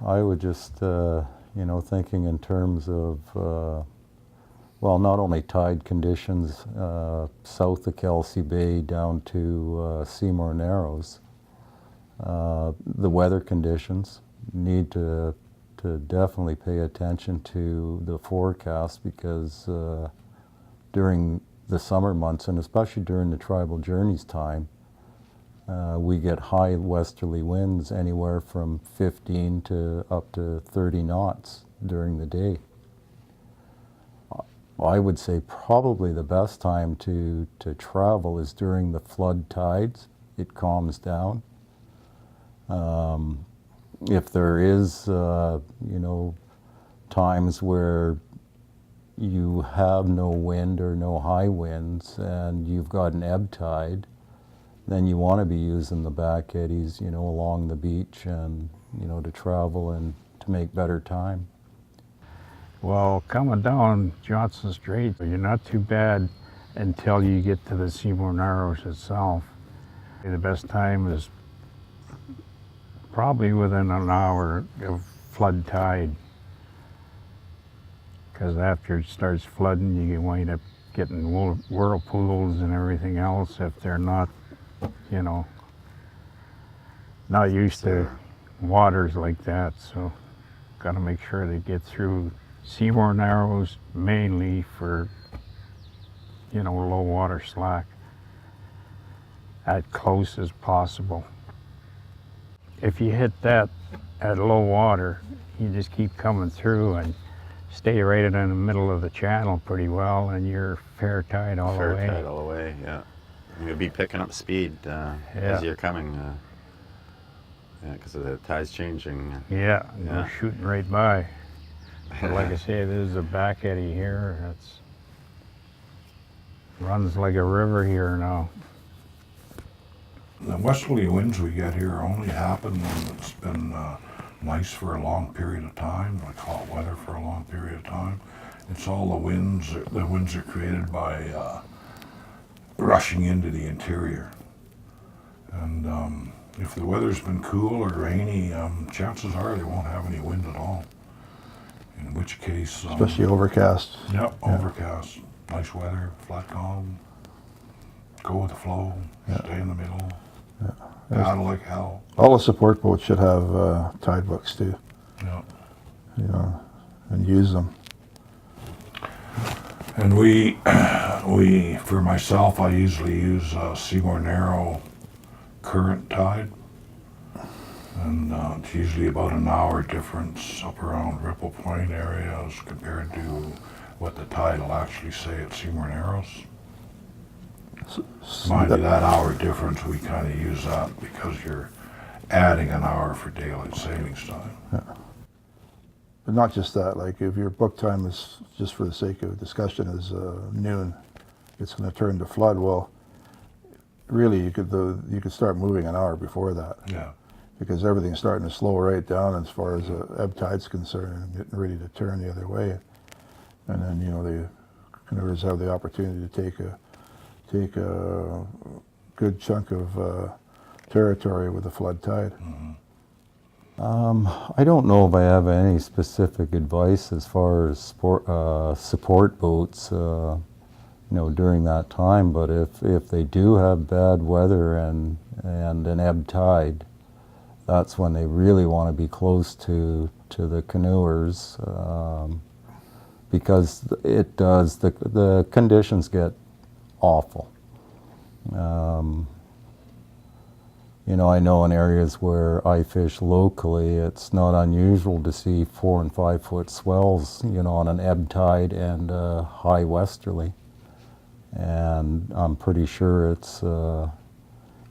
I would just, thinking in terms of, well, not only tide conditions south of Kelsey Bay down to Seymour Narrows, the weather conditions need to definitely pay attention to the forecast, because during the summer months, and especially during the Tribal Journeys time, we get high westerly winds anywhere from 15 to up to 30 knots during the day. I would say probably the best time to travel is during the flood tides. It calms down. If there is, times where you have no wind or no high winds and you've got an ebb tide, then you want to be using the back eddies, along the beach, and, to travel and to make better time. Well, coming down Johnson Strait, you're not too bad until you get to the Seymour Narrows itself. The best time is probably within an hour of flood tide, because after it starts flooding, you can wind up getting whirlpools and everything else if they're not, not used to waters like that. So got to make sure they get through Seymour Narrows mainly for, low water slack as close as possible. If you hit that at low water, you just keep coming through and stay right in the middle of the channel pretty well, and you're fair tide all the way. Fair tide all the way, yeah. You'll be picking up speed as you're coming, because the tide's changing. Yeah, you're shooting right by. But like I say, there's a back eddy here. It's runs like a river here now. The westerly winds we get here only happen when it's been nice for a long period of time, like hot weather for a long period of time. It's all the winds. The winds are created by rushing into the interior. And if the weather's been cool or rainy, chances are they won't have any wind at all. In which case... especially overcast. Yep, overcast. Nice weather, flat calm. Go with the flow, stay in the middle. Paddle like hell. All the support boats should have tide books too. Yeah. And use them. And we, for myself, I usually use Seymour Narrow current tide. And it's usually about an hour difference up around Ripple Point areas compared to what the tide will actually say at Seymour Narrows. Mind you, that hour difference, we kind of use that because you're adding an hour for daylight savings time. Yeah. But not just that, like if your book time is, just for the sake of discussion, is noon, it's going to turn to flood, well, really you could start moving an hour before that. Yeah. Because everything's starting to slow right down as far as ebb tide's concerned, and getting ready to turn the other way. And then, the canoers have the opportunity to take a good chunk of territory with the flood tide. Mm-hmm. I don't know if I have any specific advice as far as support boats, during that time. But if they do have bad weather and an ebb tide, that's when they really want to be close to the canoers, because the conditions get awful. I know in areas where I fish locally, it's not unusual to see 4 and 5 foot swells, on an ebb tide and high westerly. And I'm pretty sure it's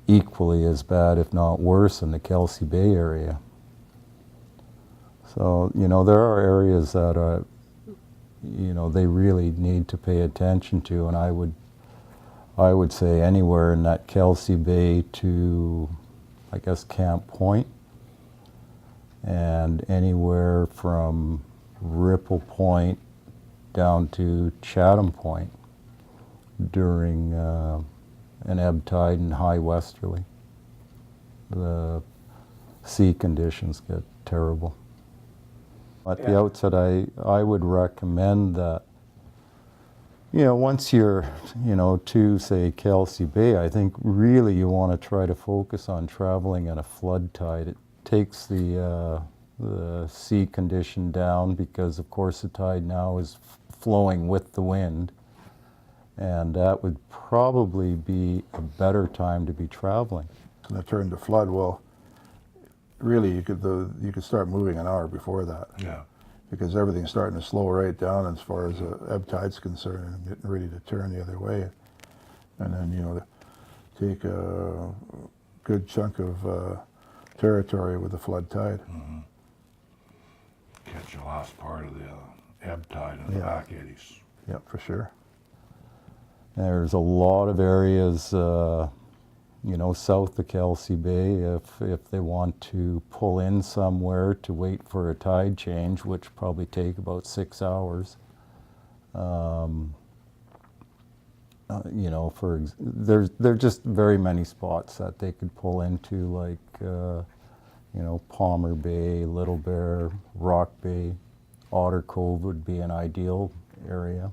equally as bad, if not worse, in the Kelsey Bay area. So, there are areas that they really need to pay attention to, and I would say anywhere in that Kelsey Bay to, I guess, Camp Point, and anywhere from Ripple Point down to Chatham Point during an ebb tide and high westerly. The sea conditions get terrible. At the outset, I would recommend that, once you're, to, say, Kelsey Bay, I think really you want to try to focus on traveling at a flood tide. It takes the sea condition down because, of course, the tide now is flowing with the wind. And that would probably be a better time to be traveling. It's going to turn to flood. Well, really, you could start moving an hour before that. Yeah. Because everything's starting to slow right down as far as ebb tide's concerned and getting ready to turn the other way. And then, take a good chunk of territory with the flood tide. Mm-hmm. Catch the last part of the ebb tide in the Yeah. back eddies. Yep, for sure. There's a lot of areas, south of Kelsey Bay, if they want to pull in somewhere to wait for a tide change, which probably take about 6 hours. There's just very many spots that they could pull into, like, Palmer Bay, Little Bear, Rock Bay, Otter Cove would be an ideal area,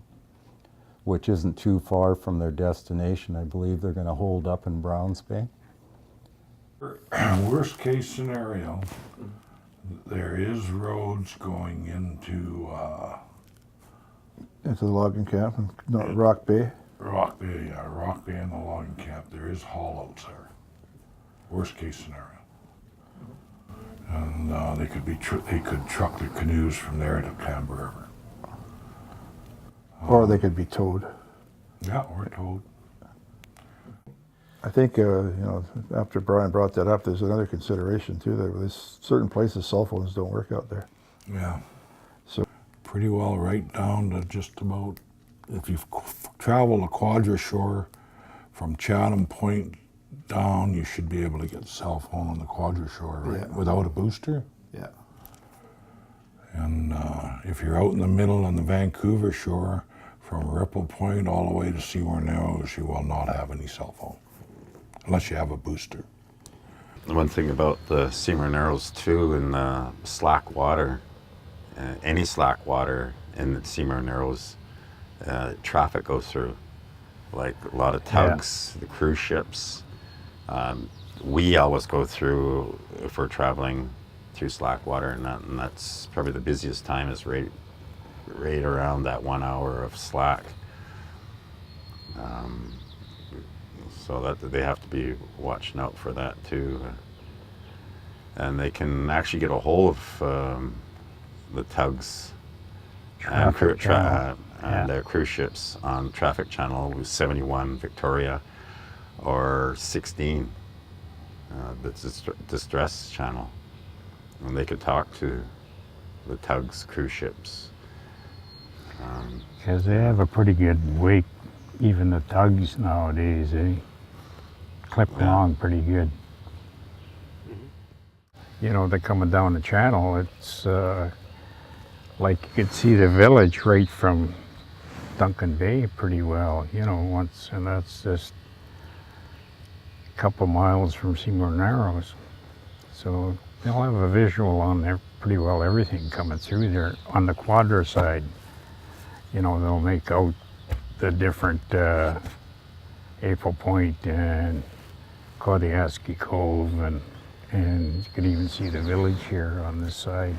which isn't too far from their destination. I believe they're going to hold up in Browns Bay. Worst case scenario, there is roads going into Into the logging camp and Rock Bay. Rock Bay and the logging camp. There is haulouts there. Worst case scenario. And they could truck their canoes from there to Canberra River. Or they could be towed. Yeah, we're told. I think, after Brian brought that up, there's another consideration too, that there's certain places cell phones don't work out there. Yeah. So Pretty well right down to just about, if you've traveled a Quadrashore from Chatham Point down, you should be able to get a cell phone on the Quadrashore, right? Yeah. Without a booster. yeah, And if you're out in the middle on the Vancouver shore, from Ripple Point all the way to Seymour Narrows, you will not have any cell phone, unless you have a booster. One thing about the Seymour Narrows too, in the slack water, any slack water in the Seymour Narrows, traffic goes through, like a lot of tugs, the cruise ships. We always go through if we're traveling through slack water, and that's probably the busiest time is right around that 1 hour of slack. So that they have to be watching out for that too. And they can actually get a hold of the tugs and cruise ships on Traffic Channel 71 Victoria or 16, the Distress Channel. And they could talk to the tugs, cruise ships. Because they have a pretty good wake, even the tugs nowadays, they clip along pretty good. They're coming down the channel, it's like you could see the village right from Duncan Bay pretty well, and that's just a couple miles from Seymour Narrows. So they'll have a visual on there, pretty well everything coming through there. On the Quadra side, they'll make out the different April Point and Kodiaski Cove, and you could even see the village here on this side.